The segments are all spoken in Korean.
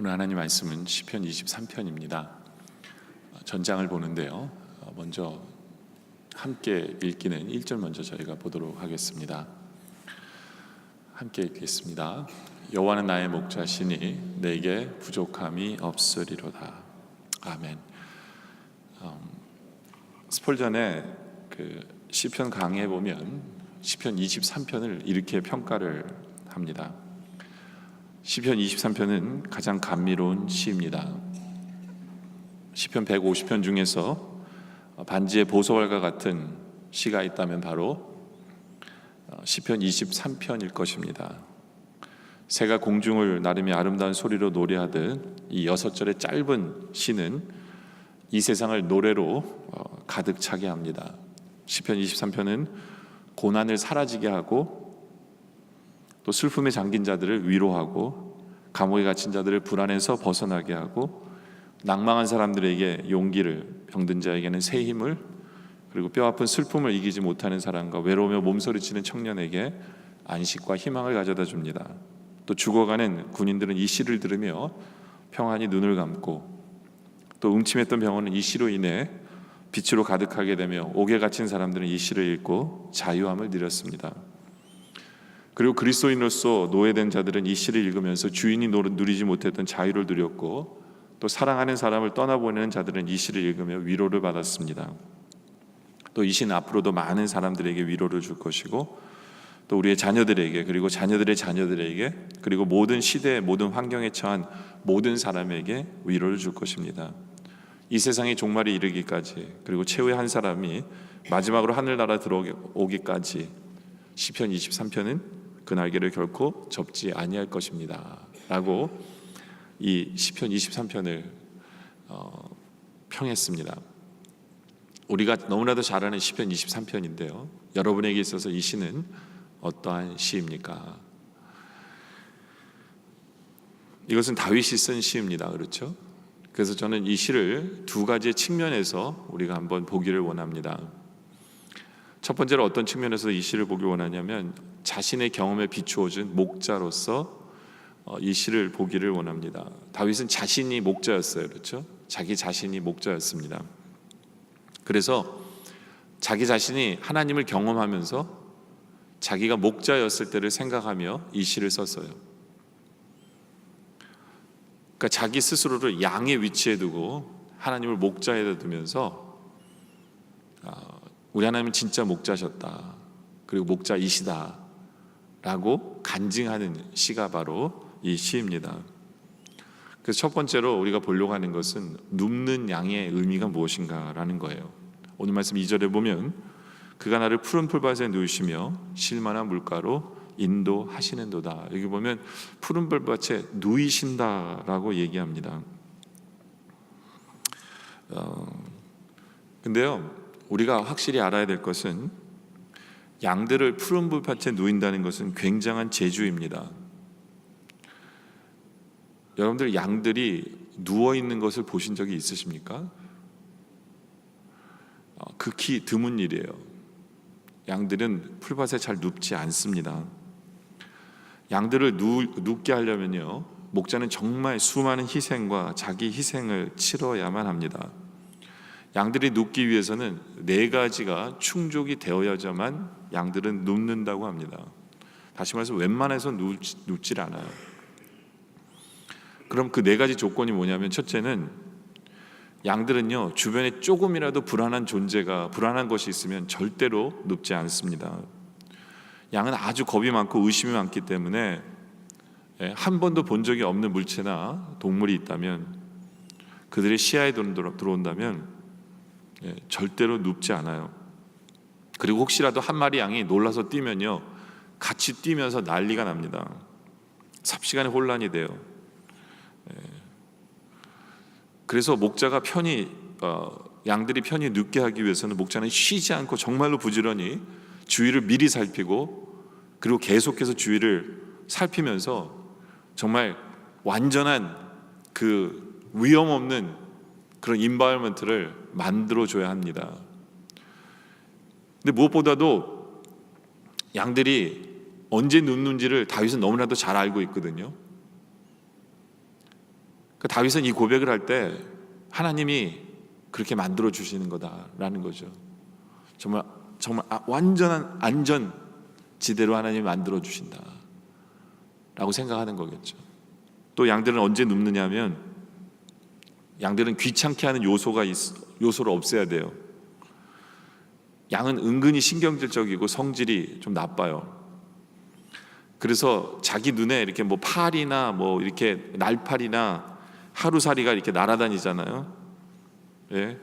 오늘 하나님 말씀은 시편 23편입니다. 전장을 보는데요. 먼저 함께 읽기는 1절 먼저 저희가 보도록 하겠습니다. 함께 읽겠습니다. 여호와는 나의 목자시니 내게 부족함이 없으리로다. 아멘. 스폴전의 그 시편 강의에 보면 시편 23편을 이렇게 평가를 합니다. 시편 23편은 가장 감미로운 시입니다. 시편 150편 중에서 반지의 보소월과 같은 시가 있다면 바로 시편 23편일 것입니다. 새가 공중을 나르며 아름다운 소리로 노래하듯 이 6절의 짧은 시는 이 세상을 노래로 가득 차게 합니다. 시편 23편은 고난을 사라지게 하고 또 슬픔에 잠긴 자들을 위로하고 감옥에 갇힌 자들을 불안에서 벗어나게 하고 낭망한 사람들에게 용기를, 병든 자에게는 새 힘을, 그리고 뼈아픈 슬픔을 이기지 못하는 사람과 외로우며 몸서리치는 청년에게 안식과 희망을 가져다 줍니다. 또 죽어가는 군인들은 이 시를 들으며 평안히 눈을 감고 또 음침했던 병원은 이 시로 인해 빛으로 가득하게 되며 옥에 갇힌 사람들은 이 시를 읽고 자유함을 누렸습니다. 그리고 그리스도인으로서 노예된 자들은 이 시를 읽으면서 주인이 누리지 못했던 자유를 누렸고 또 사랑하는 사람을 떠나보내는 자들은 이 시를 읽으며 위로를 받았습니다. 또 이 시는 앞으로도 많은 사람들에게 위로를 줄 것이고 또 우리의 자녀들에게, 그리고 자녀들의 자녀들에게, 그리고 모든 시대의 모든 환경에 처한 모든 사람에게 위로를 줄 것입니다. 이 세상의 종말이 이르기까지, 그리고 최후의 한 사람이 마지막으로 하늘나라 들어오기까지 시편 23편은 그 날개를 결코 접지 아니할 것입니다 라고 이 시편 23편을 평했습니다. 우리가 너무나도 잘 아는 시편 23편인데요, 여러분에게 있어서 이 시는 어떠한 시입니까? 이것은 다윗이 쓴 시입니다. 그렇죠? 그래서 저는 이 시를 두 가지의 측면에서 우리가 한번 보기를 원합니다. 첫 번째로 어떤 측면에서 이 시를 보길 원하냐면 자신의 경험에 비추어준 목자로서 이 시를 보기를 원합니다. 다윗은 자신이 목자였어요. 그렇죠? 자기 자신이 목자였습니다. 그래서 자기 자신이 하나님을 경험하면서 자기가 목자였을 때를 생각하며 이 시를 썼어요. 그러니까 자기 스스로를 양의 위치에 두고 하나님을 목자에 두면서 우리 하나님은 진짜 목자셨다, 그리고 목자이시다 라고 간증하는 시가 바로 이 시입니다. 그래서 첫 번째로 우리가 보려고 하는 것은 눕는 양의 의미가 무엇인가 라는 거예요. 오늘 말씀 2절에 보면 그가 나를 푸른 풀밭에 누이시며 쉴만한 물가로 인도하시는도다. 여기 보면 푸른 풀밭에 누이신다라고 얘기합니다. 근데요, 우리가 확실히 알아야 될 것은 양들을 푸른 풀밭에 누인다는 것은 굉장한 재주입니다. 여러분들 양들이 누워 있는 것을 보신 적이 있으십니까? 극히 드문 일이에요. 양들은 풀밭에 잘 눕지 않습니다. 양들을 눕게 하려면요, 목자는 정말 수많은 희생과 자기 희생을 치러야만 합니다. 양들이 눕기 위해서는 4가지가 충족이 되어야만 양들은 눕는다고 합니다. 다시 말해서 웬만해서 눕질 않아요. 그럼 그 4가지 조건이 뭐냐면, 첫째는 양들은요, 주변에 조금이라도 불안한 것이 있으면 절대로 눕지 않습니다. 양은 아주 겁이 많고 의심이 많기 때문에 한 번도 본 적이 없는 물체나 동물이 있다면, 그들의 시야에 들어온다면 절대로 눕지 않아요. 그리고 혹시라도 한 마리 양이 놀라서 뛰면요, 같이 뛰면서 난리가 납니다. 삽시간에 혼란이 돼요. 그래서 목자가 양들이 편히 눕게 하기 위해서는 목자는 쉬지 않고 정말로 부지런히 주위를 미리 살피고, 그리고 계속해서 주위를 살피면서 정말 완전한 그 위험 없는 그런 인바이러먼트를 만들어줘야 합니다. 근데 무엇보다도 양들이 언제 눕는지를 다윗은 너무나도 잘 알고 있거든요. 다윗은 이 고백을 할 때 하나님이 그렇게 만들어 주시는 거다라는 거죠. 정말 완전한 안전 지대로 하나님이 만들어 주신다라고 생각하는 거겠죠. 또 양들은 언제 눕느냐면, 양들은 귀찮게 하는 요소를 없애야 돼요. 양은 은근히 신경질적이고 성질이 좀 나빠요. 그래서 자기 눈에 이렇게 뭐 팔이나 뭐 이렇게 날파리나 하루살이가 이렇게 날아다니잖아요. 예?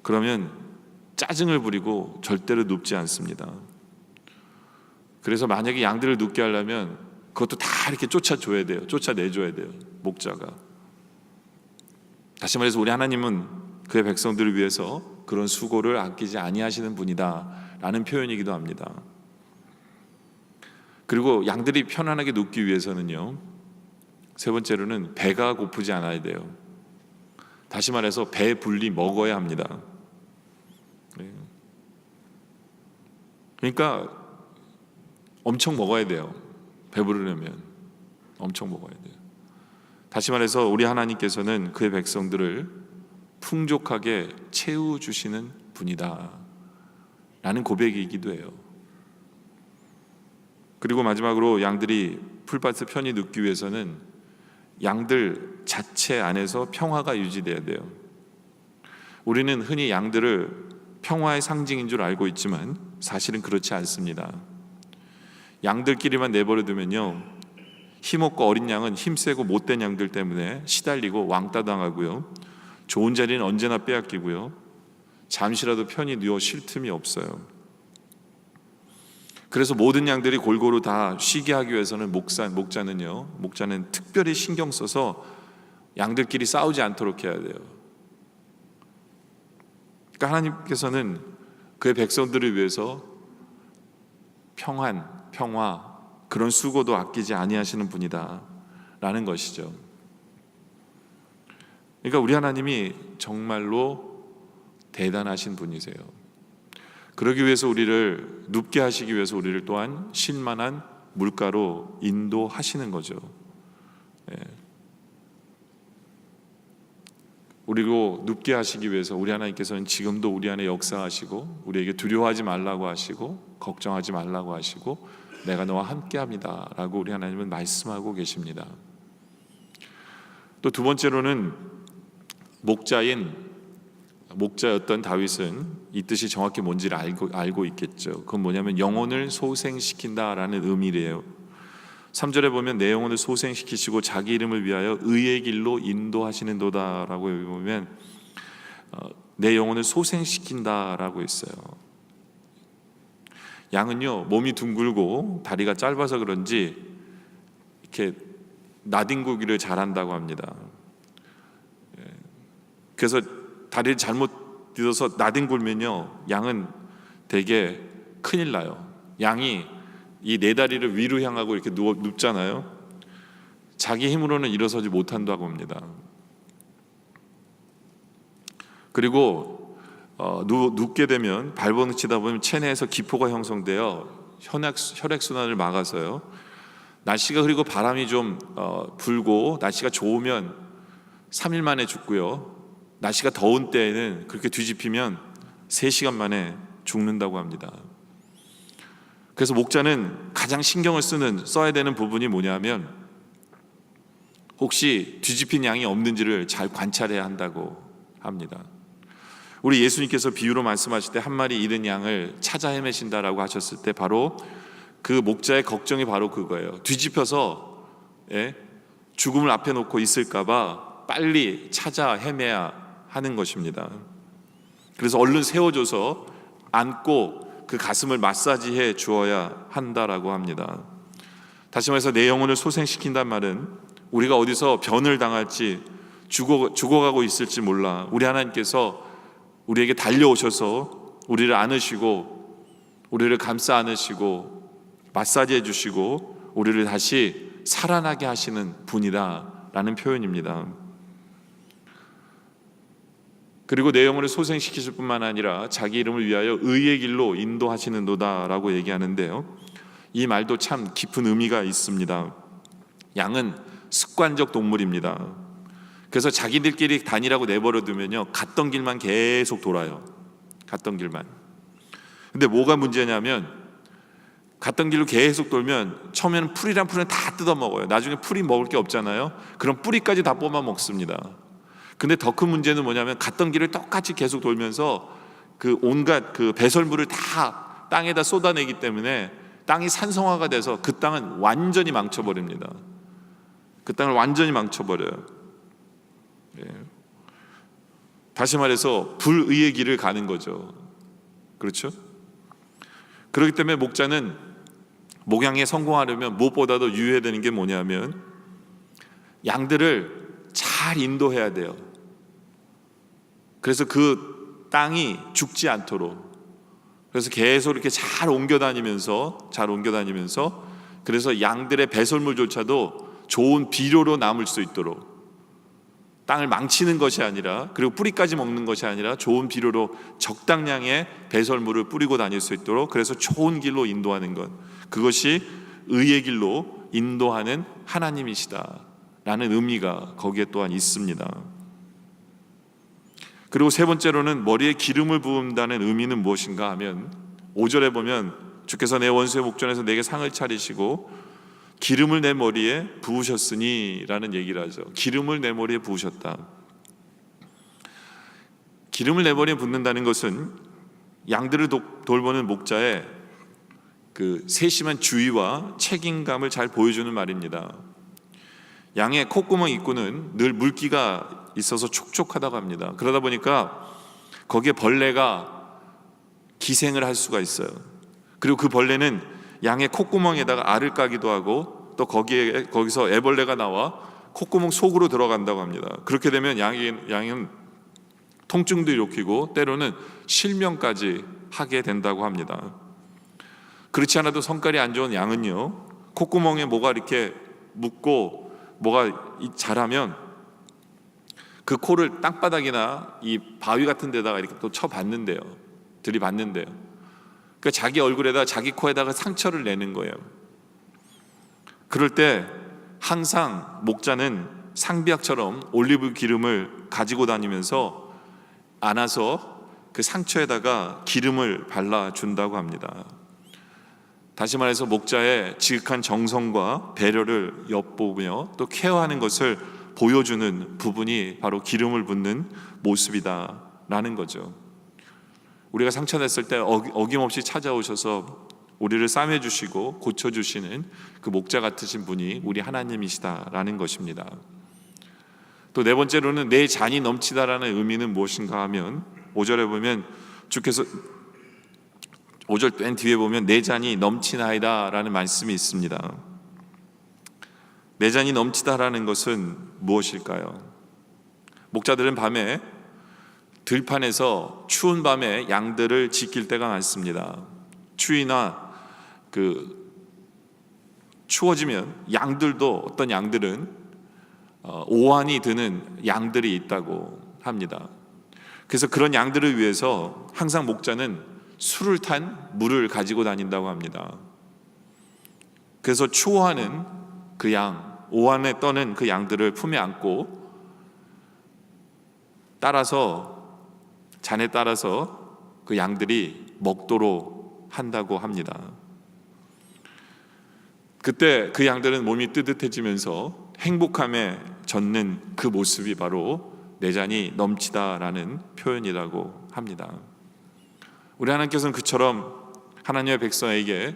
그러면 짜증을 부리고 절대로 눕지 않습니다. 그래서 만약에 양들을 눕게 하려면 그것도 다 이렇게 쫓아줘야 돼요. 쫓아내줘야 돼요, 목자가. 다시 말해서 우리 하나님은 그의 백성들을 위해서 그런 수고를 아끼지 아니하시는 분이다 라는 표현이기도 합니다. 그리고 양들이 편안하게 눕기 위해서는요, 세 번째로는 배가 고프지 않아야 돼요. 다시 말해서 배불리 먹어야 합니다. 그러니까 엄청 먹어야 돼요. 배부르려면 엄청 먹어야 돼요. 다시 말해서 우리 하나님께서는 그의 백성들을 풍족하게 채워주시는 분이다 라는 고백이기도 해요. 그리고 마지막으로 양들이 풀밭을 편히 눕기 위해서는 양들 자체 안에서 평화가 유지돼야 돼요. 우리는 흔히 양들을 평화의 상징인 줄 알고 있지만 사실은 그렇지 않습니다. 양들끼리만 내버려두면요, 힘없고 어린 양은 힘세고 못된 양들 때문에 시달리고 왕따 당하고요, 좋은 자리는 언제나 빼앗기고요, 잠시라도 편히 누워 쉴 틈이 없어요. 그래서 모든 양들이 골고루 다 쉬게 하기 위해서는 목자는 특별히 신경 써서 양들끼리 싸우지 않도록 해야 돼요. 그러니까 하나님께서는 그의 백성들을 위해서 평화, 그런 수고도 아끼지 아니하시는 분이다 라는 것이죠. 그러니까 우리 하나님이 정말로 대단하신 분이세요. 그러기 위해서 우리를 눕게 하시기 위해서 우리를 또한 쉴만한 물가로 인도하시는 거죠. 우리로 눕게 하시기 위해서 우리 하나님께서는 지금도 우리 안에 역사하시고, 우리에게 두려워하지 말라고 하시고, 걱정하지 말라고 하시고, 내가 너와 함께합니다 라고 우리 하나님은 말씀하고 계십니다. 또 두 번째로는 목자였던 다윗은 이 뜻이 정확히 뭔지를 알고 있겠죠. 그건 뭐냐면 영혼을 소생시킨다라는 의미래요. 3절에 보면 내 영혼을 소생시키시고 자기 이름을 위하여 의의 길로 인도하시는도다라고 보면 내 영혼을 소생시킨다라고 했어요. 양은요, 몸이 둥글고 다리가 짧아서 그런지 이렇게 나뒹구기를 잘한다고 합니다. 그래서 다리를 잘못 뒤어서 나뒹굴면요, 양은 되게 큰일 나요. 양이 이 네 다리를 위로 향하고 이렇게 눕잖아요. 자기 힘으로는 일어서지 못한다고 합니다. 그리고 눕게 되면 발버둥치다 보면 체내에서 기포가 형성되어 혈액순환을 막아서요, 날씨가 흐리고 바람이 좀 불고 날씨가 좋으면 3일 만에 죽고요, 날씨가 더운 때에는 그렇게 뒤집히면 3시간 만에 죽는다고 합니다. 그래서 목자는 가장 신경을 써야 되는 부분이 뭐냐면, 혹시 뒤집힌 양이 없는지를 잘 관찰해야 한다고 합니다. 우리 예수님께서 비유로 말씀하실 때 한 마리 잃은 양을 찾아 헤매신다라고 하셨을 때 바로 그 목자의 걱정이 바로 그거예요. 뒤집혀서 죽음을 앞에 놓고 있을까봐 빨리 찾아 헤매야 하는 것입니다. 그래서 얼른 세워줘서 안고 그 가슴을 마사지해 주어야 한다라고 합니다. 다시 말해서 내 영혼을 소생시킨단 말은 우리가 어디서 변을 당할지, 죽어가고 있을지 몰라 우리 하나님께서 우리에게 달려오셔서 우리를 안으시고 우리를 감싸 안으시고 마사지해 주시고 우리를 다시 살아나게 하시는 분이다라는 표현입니다. 그리고 내 영혼을 소생시키실 뿐만 아니라 자기 이름을 위하여 의의 길로 인도하시는도다라고 얘기하는데요, 이 말도 참 깊은 의미가 있습니다. 양은 습관적 동물입니다. 그래서 자기들끼리 다니라고 내버려 두면요, 갔던 길만 계속 돌아요. 갔던 길만. 근데 뭐가 문제냐면 갔던 길로 계속 돌면 처음에는 풀이란 풀은 다 뜯어 먹어요. 나중에 풀이 먹을 게 없잖아요. 그럼 뿌리까지 다 뽑아 먹습니다. 근데 더 큰 문제는 뭐냐면 갔던 길을 똑같이 계속 돌면서 그 온갖 그 배설물을 다 땅에다 쏟아내기 때문에 땅이 산성화가 돼서 그 땅은 완전히 망쳐버립니다. 그 땅을 완전히 망쳐버려요. 예. 다시 말해서 불의의 길을 가는 거죠. 그렇죠? 그렇기 때문에 목자는 목양에 성공하려면 무엇보다도 유의해야 되는 게 뭐냐면 양들을 잘 인도해야 돼요. 그래서 그 땅이 죽지 않도록, 그래서 계속 이렇게 잘 옮겨 다니면서 그래서 양들의 배설물조차도 좋은 비료로 남을 수 있도록, 땅을 망치는 것이 아니라, 그리고 뿌리까지 먹는 것이 아니라 좋은 비료로 적당량의 배설물을 뿌리고 다닐 수 있도록, 그래서 좋은 길로 인도하는 것, 그것이 의의 길로 인도하는 하나님이시다라는 의미가 거기에 또한 있습니다. 그리고 세 번째로는 머리에 기름을 부은다는 의미는 무엇인가 하면 5절에 보면 주께서 내 원수의 목전에서 내게 상을 차리시고 기름을 내 머리에 부으셨으니 라는 얘기를 하죠. 기름을 내 머리에 부으셨다. 기름을 내 머리에 붓는다는 것은 양들을 돌보는 목자의 그 세심한 주의와 책임감을 잘 보여주는 말입니다. 양의 콧구멍 입구는 늘 물기가 있어서 촉촉하다고 합니다. 그러다 보니까 거기에 벌레가 기생을 할 수가 있어요. 그리고 그 벌레는 양의 콧구멍에다가 알을 까기도 하고 또 거기서 애벌레가 나와 콧구멍 속으로 들어간다고 합니다. 그렇게 되면 양은 통증도 일으키고 때로는 실명까지 하게 된다고 합니다. 그렇지 않아도 성깔이 안 좋은 양은요, 콧구멍에 뭐가 이렇게 묻고 뭐가 자라면 그 코를 땅바닥이나 이 바위 같은 데다가 이렇게 또 쳐받는데요, 들이받는데요. 그러니까 자기 얼굴에다 자기 코에다가 상처를 내는 거예요. 그럴 때 항상 목자는 상비약처럼 올리브 기름을 가지고 다니면서 안아서 그 상처에다가 기름을 발라준다고 합니다. 다시 말해서 목자의 지극한 정성과 배려를 엿보며 또 케어하는 것을 보여주는 부분이 바로 기름을 붓는 모습이다라는 거죠. 우리가 상처냈을 때 어김없이 찾아오셔서 우리를 싸매주시고 고쳐주시는 그 목자 같으신 분이 우리 하나님이시다라는 것입니다. 또 네 번째로는 내 잔이 넘치다라는 의미는 무엇인가 하면 5절에 보면 주께서 5절 맨 뒤에 보면 내 잔이 넘치나이다라는 말씀이 있습니다. 내 잔이 넘치다라는 것은 무엇일까요? 목자들은 밤에 들판에서 추운 밤에 양들을 지킬 때가 많습니다. 추위나 추워지면 양들도, 어떤 양들은 오한이 드는 양들이 있다고 합니다. 그래서 그런 양들을 위해서 항상 목자는 술을 탄 물을 가지고 다닌다고 합니다. 그래서 추워하는 그 양, 오한에 떠는 그 양들을 품에 안고 잔에 따라서 그 양들이 먹도록 한다고 합니다. 그때 그 양들은 몸이 뜨뜻해지면서 행복함에 젖는 그 모습이 바로 내 잔이 넘치다라는 표현이라고 합니다. 우리 하나님께서는 그처럼 하나님의 백성에게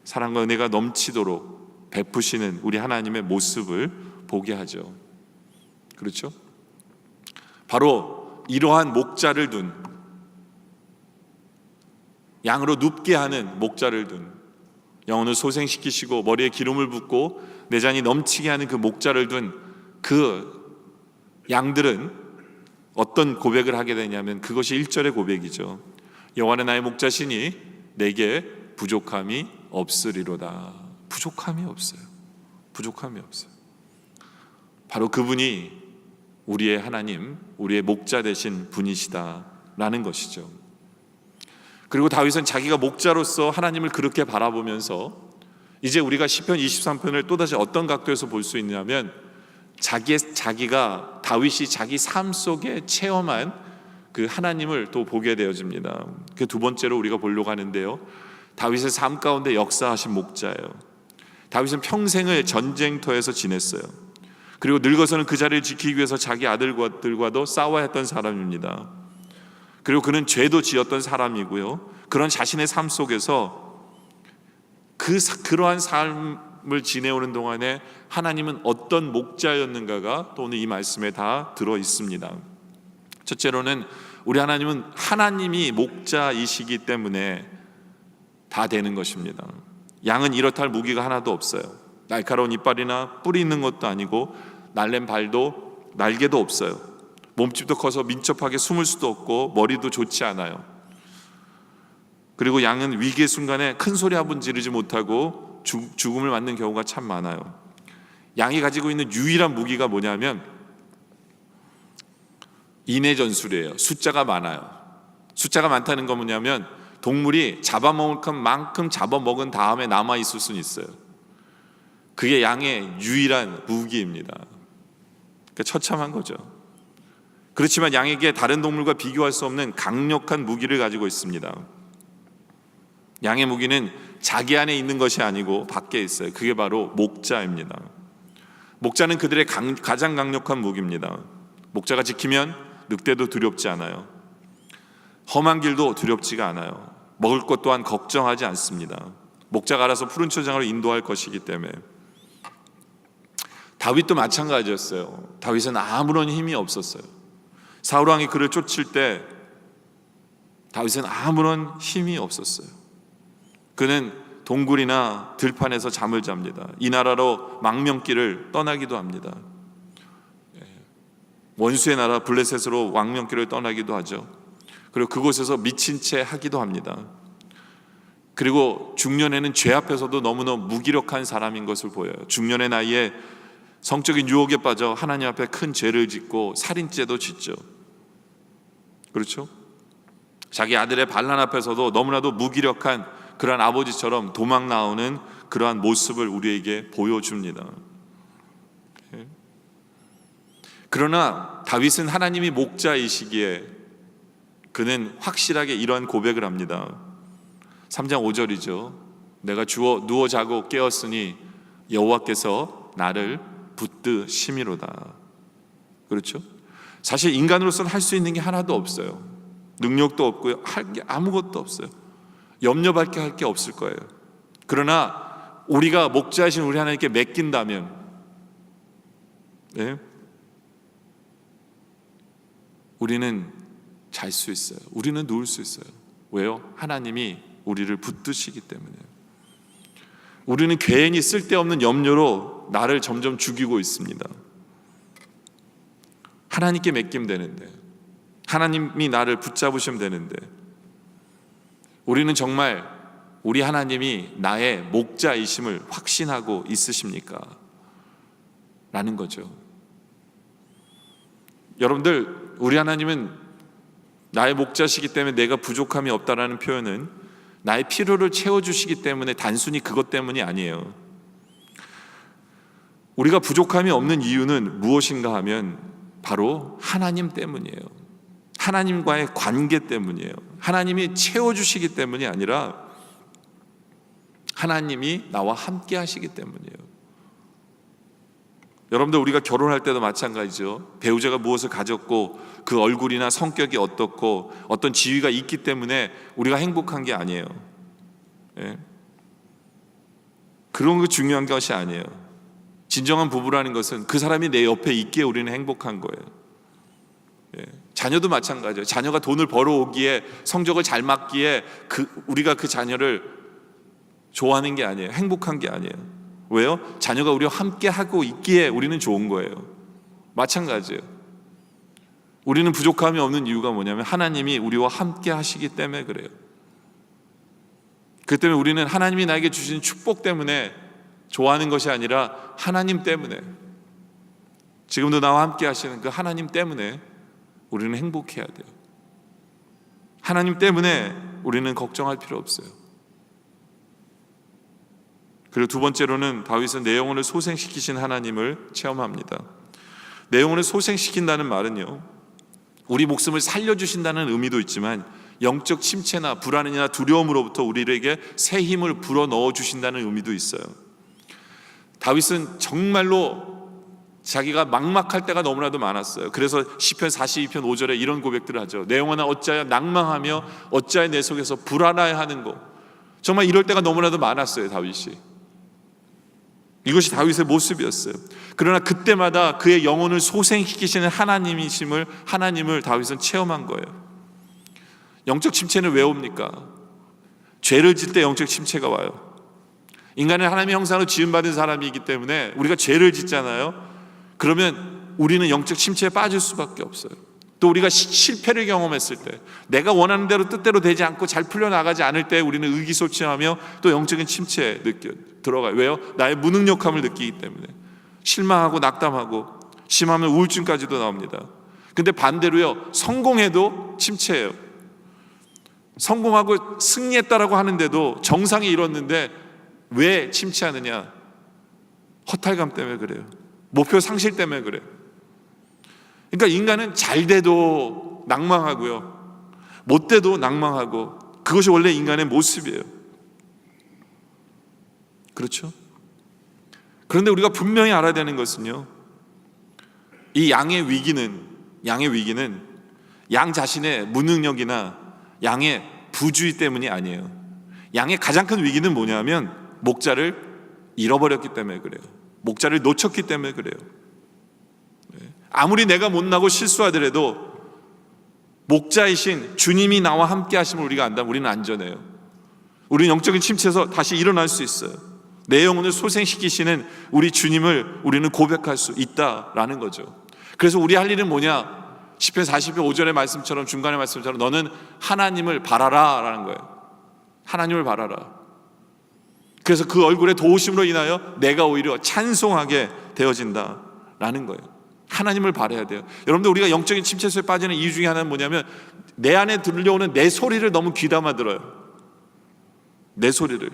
사랑과 은혜가 넘치도록 베푸시는 우리 하나님의 모습을 보게 하죠. 그렇죠? 바로 이러한 목자를 둔, 양으로 눕게 하는 목자를 둔, 영혼을 소생시키시고 머리에 기름을 붓고 내 잔이 넘치게 하는 그 목자를 둔 그 양들은 어떤 고백을 하게 되냐면 그것이 1절의 고백이죠. 여호와는 나의 목자시니 내게 부족함이 없으리로다. 부족함이 없어요. 부족함이 없어요. 바로 그분이 우리의 하나님, 우리의 목자 되신 분이시다라는 것이죠. 그리고 다윗은 자기가 목자로서 하나님을 그렇게 바라보면서 이제 우리가 시편 23편을 또다시 어떤 각도에서 볼 수 있냐면 자기가 다윗이 자기 삶 속에 체험한 그 하나님을 또 보게 되어집니다. 그 두 번째로 우리가 보려고 하는데요, 다윗의 삶 가운데 역사하신 목자예요. 다윗은 평생을 전쟁터에서 지냈어요. 그리고 늙어서는 그 자리를 지키기 위해서 자기 아들들과도 싸워야 했던 사람입니다. 그리고 그는 죄도 지었던 사람이고요, 그런 자신의 삶 속에서 그러한 삶을 지내오는 동안에 하나님은 어떤 목자였는가가 또 오늘 이 말씀에 다 들어 있습니다. 첫째로는 우리 하나님은 하나님이 목자이시기 때문에 다 되는 것입니다. 양은 이렇다 할 무기가 하나도 없어요. 날카로운 이빨이나 뿔이 있는 것도 아니고 날랜 발도 날개도 없어요. 몸집도 커서 민첩하게 숨을 수도 없고 머리도 좋지 않아요. 그리고 양은 위기의 순간에 큰 소리 한 번 지르지 못하고 죽음을 맞는 경우가 참 많아요. 양이 가지고 있는 유일한 무기가 뭐냐면 인해 전술이에요. 숫자가 많아요. 숫자가 많다는 건 뭐냐면 동물이 잡아먹을 만큼 잡아먹은 다음에 남아있을 수는 있어요. 그게 양의 유일한 무기입니다. 그러니까 처참한 거죠. 그렇지만 양에게 다른 동물과 비교할 수 없는 강력한 무기를 가지고 있습니다. 양의 무기는 자기 안에 있는 것이 아니고 밖에 있어요. 그게 바로 목자입니다. 목자는 그들의 가장 강력한 무기입니다. 목자가 지키면 늑대도 두렵지 않아요. 험한 길도 두렵지가 않아요. 먹을 것 또한 걱정하지 않습니다. 목자가 알아서 푸른 초장으로 인도할 것이기 때문에. 다윗도 마찬가지였어요. 다윗은 아무런 힘이 없었어요. 사울 왕이 그를 쫓을 때 다윗은 아무런 힘이 없었어요. 그는 동굴이나 들판에서 잠을 잡니다. 이 나라로 망명길을 떠나기도 합니다. 원수의 나라 블레셋으로 망명길을 떠나기도 하죠. 그리고 그곳에서 미친 채 하기도 합니다. 그리고 중년에는 죄 앞에서도 너무너무 무기력한 사람인 것을 보여요. 중년의 나이에 성적인 유혹에 빠져 하나님 앞에 큰 죄를 짓고 살인죄도 짓죠. 그렇죠? 자기 아들의 반란 앞에서도 너무나도 무기력한 그러한 아버지처럼 도망 나오는 그러한 모습을 우리에게 보여줍니다. 그러나 다윗은 하나님이 목자이시기에 그는 확실하게 이러한 고백을 합니다. 3장 5절이죠. 내가 누워 자고 깨었으니 여호와께서 나를 붙드심이로다. 그렇죠? 사실 인간으로서는 할 수 있는 게 하나도 없어요. 능력도 없고요, 할 게 아무것도 없어요. 염려밖에 할 게 없을 거예요. 그러나 우리가 목자이신 우리 하나님께 맡긴다면, 네? 우리는 잘 수 있어요. 우리는 누울 수 있어요. 왜요? 하나님이 우리를 붙드시기 때문에. 우리는 괜히 쓸데없는 염려로 나를 점점 죽이고 있습니다. 하나님께 맡기면 되는데, 하나님이 나를 붙잡으시면 되는데, 우리는 정말 우리 하나님이 나의 목자이심을 확신하고 있으십니까? 라는 거죠. 여러분들, 우리 하나님은 나의 목자시기 때문에 내가 부족함이 없다라는 표현은 나의 필요를 채워주시기 때문에 단순히 그것 때문이 아니에요. 우리가 부족함이 없는 이유는 무엇인가 하면 바로 하나님 때문이에요. 하나님과의 관계 때문이에요. 하나님이 채워주시기 때문이 아니라 하나님이 나와 함께 하시기 때문이에요. 여러분들, 우리가 결혼할 때도 마찬가지죠. 배우자가 무엇을 가졌고 그 얼굴이나 성격이 어떻고 어떤 지위가 있기 때문에 우리가 행복한 게 아니에요. 예? 그런 거 중요한 것이 아니에요. 진정한 부부라는 것은 그 사람이 내 옆에 있기에 우리는 행복한 거예요. 예. 자녀도 마찬가지예요. 자녀가 돈을 벌어오기에, 성적을 잘 맞기에 우리가 그 자녀를 좋아하는 게 아니에요. 행복한 게 아니에요. 왜요? 자녀가 우리와 함께 하고 있기에 우리는 좋은 거예요. 마찬가지예요. 우리는 부족함이 없는 이유가 뭐냐면 하나님이 우리와 함께 하시기 때문에 그래요. 그 때문에 우리는 하나님이 나에게 주신 축복 때문에 좋아하는 것이 아니라 하나님 때문에, 지금도 나와 함께 하시는 그 하나님 때문에 우리는 행복해야 돼요. 하나님 때문에 우리는 걱정할 필요 없어요. 그리고 두 번째로는 다윗은 내 영혼을 소생시키신 하나님을 체험합니다. 내 영혼을 소생시킨다는 말은요, 우리 목숨을 살려주신다는 의미도 있지만 영적 침체나 불안이나 두려움으로부터 우리에게 새 힘을 불어넣어 주신다는 의미도 있어요. 다윗은 정말로 자기가 막막할 때가 너무나도 많았어요. 그래서 시편 42편 5절에 이런 고백들을 하죠. 내 영혼아 어찌하여 낭망하며 어찌하여 내 속에서 불안하여 하는고. 정말 이럴 때가 너무나도 많았어요, 다윗이. 이것이 다윗의 모습이었어요. 그러나 그때마다 그의 영혼을 소생시키시는 하나님을 다윗은 체험한 거예요. 영적 침체는 왜 옵니까? 죄를 짓 때 영적 침체가 와요. 인간은 하나님의 형상으로 지음받은 사람이기 때문에 우리가 죄를 짓잖아요. 그러면 우리는 영적 침체에 빠질 수밖에 없어요. 또 우리가 실패를 경험했을 때, 내가 원하는 대로 뜻대로 되지 않고 잘 풀려나가지 않을 때 우리는 의기소침하며 또 영적인 침체에 들어가요. 왜요? 나의 무능력함을 느끼기 때문에. 실망하고 낙담하고 심하면 우울증까지도 나옵니다. 근데 반대로요, 성공해도 침체예요. 성공하고 승리했다라고 하는데도 정상에 이뤘는데 왜 침체하느냐? 허탈감 때문에 그래요. 목표 상실 때문에 그래요. 그러니까 인간은 잘 돼도 낭망하고요, 못 돼도 낭망하고, 그것이 원래 인간의 모습이에요. 그렇죠? 그런데 우리가 분명히 알아야 되는 것은요, 이 양의 위기는 양 자신의 무능력이나 양의 부주의 때문이 아니에요. 양의 가장 큰 위기는 뭐냐면 목자를 잃어버렸기 때문에 그래요. 목자를 놓쳤기 때문에 그래요. 아무리 내가 못나고 실수하더라도 목자이신 주님이 나와 함께 하심을 우리가 안다면 우리는 안전해요. 우리는 영적인 침체에서 다시 일어날 수 있어요. 내 영혼을 소생시키시는 우리 주님을 우리는 고백할 수 있다라는 거죠. 그래서 우리 할 일은 뭐냐? 시편 40편 5절의 말씀처럼, 중간의 말씀처럼 너는 하나님을 바라라 라는 거예요. 하나님을 바라라. 그래서 그 얼굴의 도우심으로 인하여 내가 오히려 찬송하게 되어진다라는 거예요. 하나님을 바라야 돼요. 여러분들, 우리가 영적인 침체 속에 빠지는 이유 중에 하나는 뭐냐면 내 안에 들려오는 내 소리를 너무 귀담아 들어요. 내 소리를.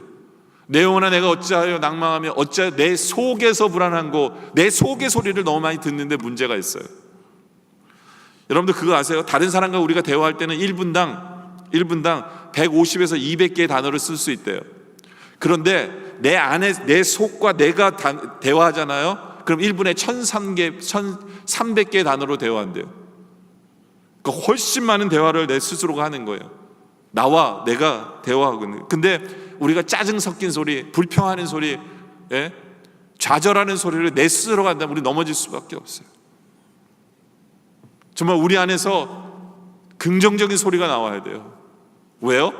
내 영혼아 내가 어찌하여 낭망하며 어찌하여 내 속에서 불안한고, 내 속의 소리를 너무 많이 듣는데 문제가 있어요. 여러분들 그거 아세요? 다른 사람과 우리가 대화할 때는 1분당 150에서 200개의 단어를 쓸 수 있대요. 그런데 내 안에 내 속과 내가 대화하잖아요. 그럼 1분에 1300개의 단어로 대화한대요. 그러니까 훨씬 많은 대화를 내 스스로가 하는 거예요. 나와 내가 대화하고 있는. 근데 우리가 짜증 섞인 소리, 불평하는 소리, 좌절하는 소리를 내 스스로가 한다면 우리 넘어질 수밖에 없어요. 정말 우리 안에서 긍정적인 소리가 나와야 돼요. 왜요?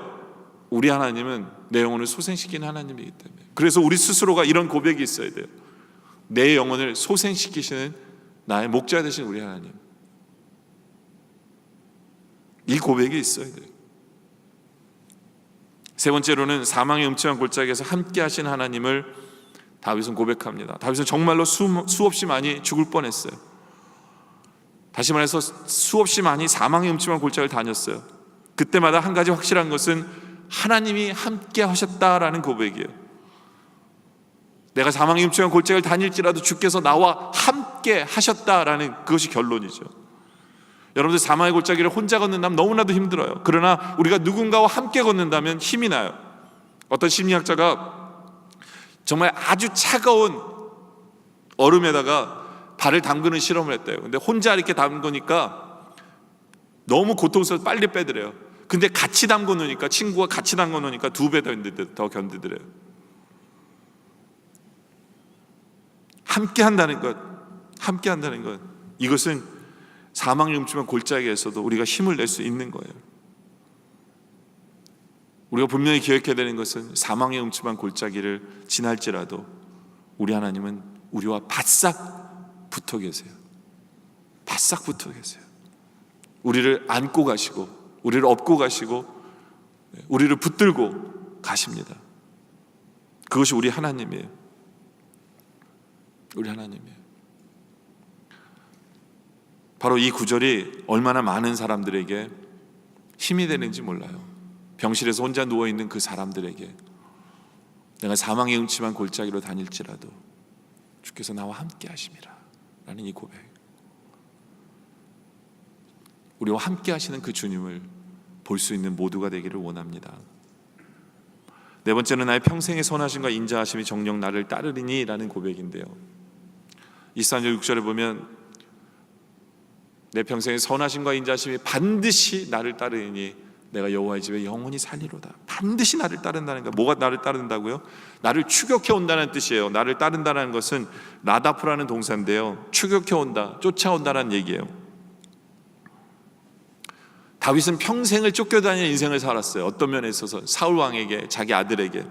우리 하나님은 내 영혼을 소생시키는 하나님이기 때문에. 그래서 우리 스스로가 이런 고백이 있어야 돼요. 내 영혼을 소생시키시는 나의 목자 되신 우리 하나님. 이 고백이 있어야 돼요. 세 번째로는 사망의 음침한 골짜기에서 함께 하신 하나님을 다윗은 고백합니다. 다윗은 정말로 수없이 많이 죽을 뻔했어요. 다시 말해서 수없이 많이 사망의 음침한 골짜기를 다녔어요. 그때마다 한 가지 확실한 것은 하나님이 함께 하셨다라는 고백이에요. 내가 사망의 음침한 골짜기를 다닐지라도 주께서 나와 함께 하셨다라는 그것이 결론이죠. 여러분들 사망의 골짜기를 혼자 걷는다면 너무나도 힘들어요. 그러나 우리가 누군가와 함께 걷는다면 힘이 나요. 어떤 심리학자가 정말 아주 차가운 얼음에다가 발을 담그는 실험을 했대요. 근데 혼자 이렇게 담그니까 너무 고통스러워서 빨리 빼더래요. 근데 같이 담궈 놓으니까, 친구가 같이 담궈 놓으니까 2배 더 견디더래요. 함께 한다는 것, 이것은 사망의 음침한 골짜기에서도 우리가 힘을 낼 수 있는 거예요. 우리가 분명히 기억해야 되는 것은 사망의 음침한 골짜기를 지날지라도 우리 하나님은 우리와 바싹 붙어 계세요. 바싹 붙어 계세요. 우리를 안고 가시고, 우리를 업고 가시고, 우리를 붙들고 가십니다. 그것이 우리 하나님이에요. 우리 하나님이에요. 바로 이 구절이 얼마나 많은 사람들에게 힘이 되는지 몰라요. 병실에서 혼자 누워있는 그 사람들에게 내가 사망의 음침한 골짜기로 다닐지라도 주께서 나와 함께 하심이라 라는 이 고백. 우리와 함께 하시는 그 주님을 볼 수 있는 모두가 되기를 원합니다. 네 번째는 나의 평생의 선하심과 인자하심이 정녕 나를 따르리니 라는 고백인데요, 23절 6절에 보면 내 평생의 선하심과 인자하심이 반드시 나를 따르리니 내가 여호와의 집에 영원히 살리로다. 반드시 나를 따른다는 거예요. 뭐가 나를 따른다고요? 나를 추격해 온다는 뜻이에요. 나를 따른다는 것은 라다프라는 동사인데요, 추격해 온다, 쫓아온다는 얘기예요. 다윗은 평생을 쫓겨다니는 인생을 살았어요. 어떤 면에 있어서 사울 왕에게, 자기 아들에게.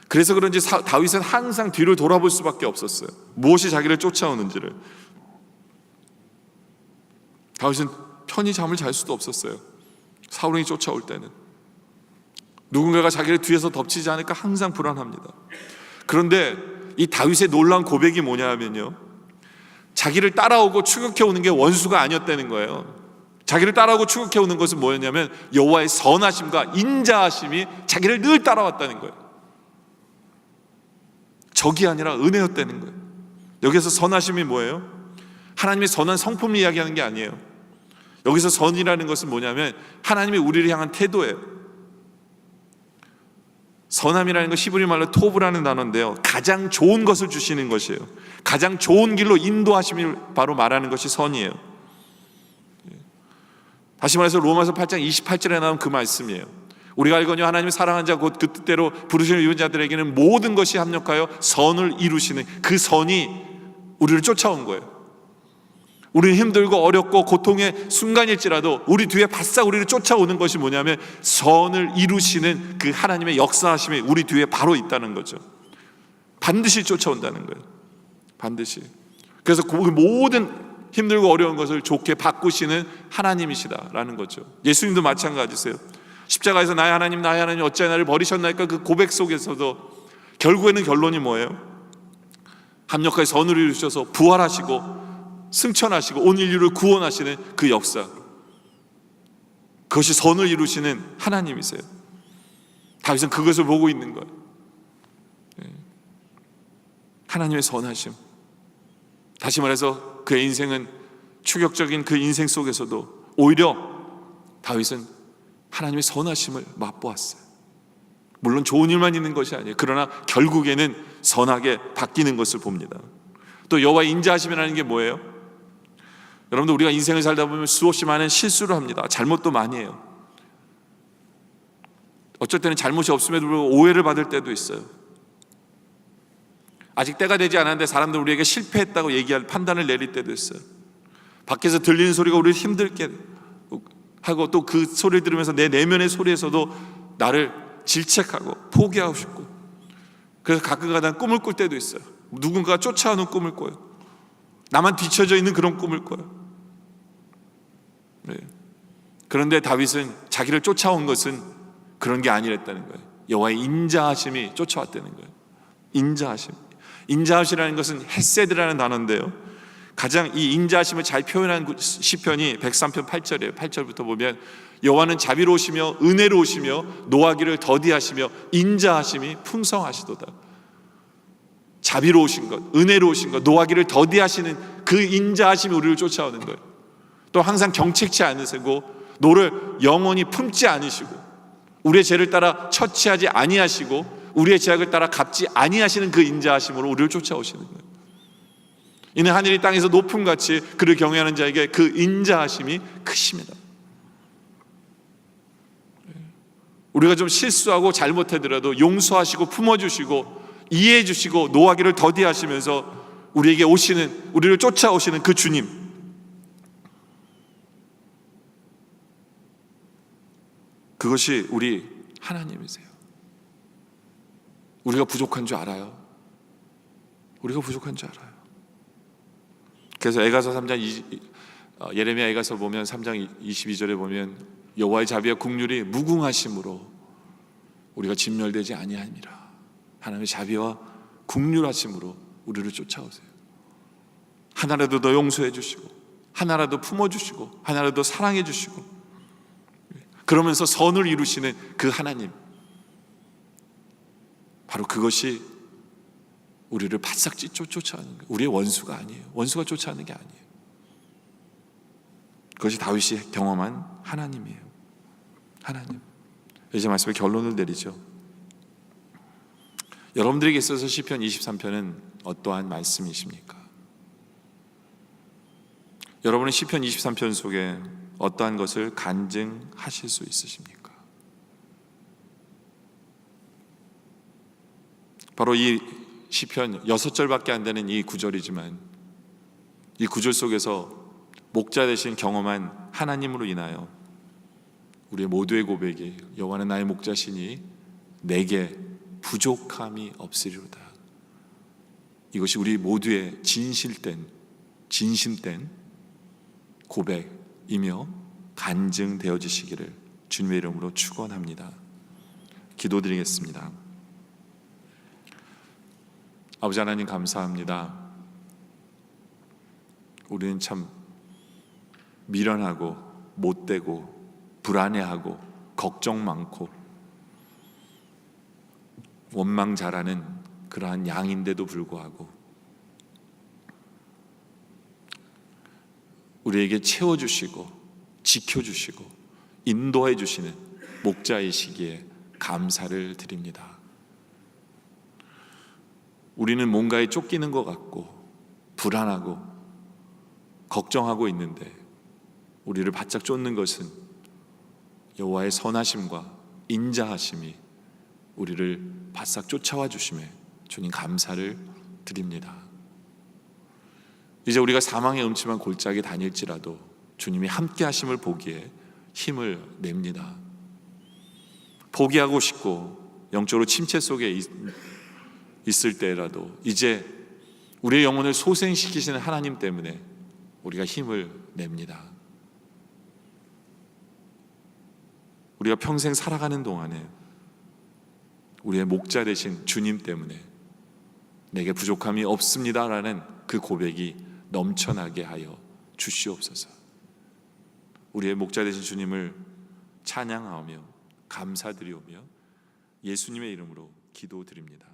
그래서 그런지 다윗은 항상 뒤를 돌아볼 수밖에 없었어요. 무엇이 자기를 쫓아오는지를. 다윗은 편히 잠을 잘 수도 없었어요. 사울이 쫓아올 때는 누군가가 자기를 뒤에서 덮치지 않을까 항상 불안합니다. 그런데 이 다윗의 놀라운 고백이 뭐냐면요, 자기를 따라오고 추격해 오는 게 원수가 아니었다는 거예요. 자기를 따라오고 추격해 오는 것은 뭐였냐면 여호와의 선하심과 인자하심이 자기를 늘 따라왔다는 거예요. 적이 아니라 은혜였다는 거예요. 여기서 선하심이 뭐예요? 하나님의 선한 성품을 이야기하는 게 아니에요. 여기서 선이라는 것은 뭐냐면 하나님이 우리를 향한 태도예요. 선함이라는 것 히브리 말로 토브라는 단어인데요, 가장 좋은 것을 주시는 것이에요. 가장 좋은 길로 인도하심을 바로 말하는 것이 선이에요. 다시 말해서 로마서 8장 28절에 나온 그 말씀이에요. 우리가 알거니와 하나님의 사랑한 자 곧 그 뜻대로 부르심을 입은 자들에게는 모든 것이 합력하여 선을 이루시는 그 선이 우리를 쫓아온 거예요. 우리는 힘들고 어렵고 고통의 순간일지라도 우리 뒤에 바싹 우리를 쫓아오는 것이 뭐냐면 선을 이루시는 그 하나님의 역사하심이 우리 뒤에 바로 있다는 거죠. 반드시 쫓아온다는 거예요. 반드시. 그래서 그 모든 힘들고 어려운 것을 좋게 바꾸시는 하나님이시다라는 거죠. 예수님도 마찬가지세요. 십자가에서 나의 하나님 어찌하여 나를 버리셨나이까, 그 고백 속에서도 결국에는 결론이 뭐예요? 합력하여 선을 이루셔서 부활하시고 승천하시고 온 인류를 구원하시는 그 역사, 그것이 선을 이루시는 하나님이세요. 다윗은 그것을 보고 있는 거예요. 하나님의 선하심. 다시 말해서 그의 인생은 추격적인 그 인생 속에서도 오히려 다윗은 하나님의 선하심을 맛보았어요. 물론 좋은 일만 있는 것이 아니에요. 그러나 결국에는 선하게 바뀌는 것을 봅니다. 또 여호와의 인자하심이라는 게 뭐예요? 여러분들, 우리가 인생을 살다 보면 수없이 많은 실수를 합니다. 잘못도 많이 해요. 어쩔 때는 잘못이 없음에도 불구하고 오해를 받을 때도 있어요. 아직 때가 되지 않았는데 사람들 우리에게 실패했다고 얘기할 판단을 내릴 때도 있어요. 밖에서 들리는 소리가 우리를 힘들게 하고 또 그 소리를 들으면서 내 내면의 소리에서도 나를 질책하고 포기하고 싶고, 그래서 가끔가다 꿈을 꿀 때도 있어요. 누군가가 쫓아오는 꿈을 꿔요. 나만 뒤쳐져 있는 그런 꿈을 꿔요. 네. 그런데 다윗은 자기를 쫓아온 것은 그런 게 아니랬다는 거예요. 여호와의 인자하심이 쫓아왔다는 거예요. 인자하심. 인자하심이라는 것은 헤세드라는 단어인데요, 가장 이 인자하심을 잘 표현한 시편이 103편 8절이에요. 8절부터 보면 여호와는 자비로우시며 은혜로우시며 노하기를 더디하시며 인자하심이 풍성하시도다. 자비로우신 것, 은혜로우신 것, 노하기를 더디하시는 그 인자하심이 우리를 쫓아오는 거예요. 또 항상 경책치 않으시고 노를 영원히 품지 않으시고 우리의 죄를 따라 처치하지 아니하시고 우리의 죄악을 따라 갚지 아니하시는 그 인자하심으로 우리를 쫓아오시는 거예요. 이는 하늘이 땅에서 높음같이 그를 경외하는 자에게 그 인자하심이 크십니다. 우리가 좀 실수하고 잘못하더라도 용서하시고 품어주시고 이해해주시고 노하기를 더디하시면서 우리에게 오시는, 우리를 쫓아오시는 그 주님, 그것이 우리 하나님이세요. 우리가 부족한 줄 알아요. 우리가 부족한 줄 알아요. 그래서 에가서 3장 예레미야 에가서 보면 3장 22절에 보면 여호와의 자비와 긍휼이 무궁하심으로 우리가 진멸되지 아니함이라. 하나님의 자비와 긍휼하심으로 우리를 쫓아오세요. 하나라도 더 용서해 주시고 하나라도 품어주시고 하나라도 사랑해 주시고, 그러면서 선을 이루시는 그 하나님, 바로 그것이 우리를 바싹 쫓아오는 거예요. 우리의 원수가 아니에요. 원수가 쫓아오는 게 아니에요. 그것이 다윗이 경험한 하나님이에요. 하나님. 이제 말씀의 결론을 내리죠. 여러분들에게 있어서 시편 23편은 어떠한 말씀이십니까? 여러분은 시편 23편 속에 어떠한 것을 간증하실 수 있으십니까? 바로 이 시편 6절밖에 안 되는 이 구절이지만 이 구절 속에서 목자 되신 경험한 하나님으로 인하여 우리의 모두의 고백이 여호와는 나의 목자시니 내게 부족함이 없으리로다. 이것이 우리 모두의 진심된 고백이며 간증되어지시기를 주님의 이름으로 축원합니다. 기도드리겠습니다. 아버지 하나님 감사합니다. 우리는 참 미련하고 못되고 불안해하고 걱정 많고 원망 잘하는 그러한 양인데도 불구하고 우리에게 채워주시고 지켜주시고 인도해 주시는 목자이시기에 감사를 드립니다. 우리는 뭔가에 쫓기는 것 같고 불안하고 걱정하고 있는데 우리를 바짝 쫓는 것은 여호와의 선하심과 인자하심이 우리를 바싹 쫓아와 주심에 주님 감사를 드립니다. 이제 우리가 사망의 음침한 골짜기 다닐지라도 주님이 함께 하심을 보기에 힘을 냅니다. 포기하고 싶고 영적으로 침체 속에 있을 때라도 이제 우리의 영혼을 소생시키시는 하나님 때문에 우리가 힘을 냅니다. 우리가 평생 살아가는 동안에 우리의 목자 되신 주님 때문에 내게 부족함이 없습니다라는 그 고백이 넘쳐나게 하여 주시옵소서. 우리의 목자 되신 주님을 찬양하며 감사드리오며 예수님의 이름으로 기도드립니다.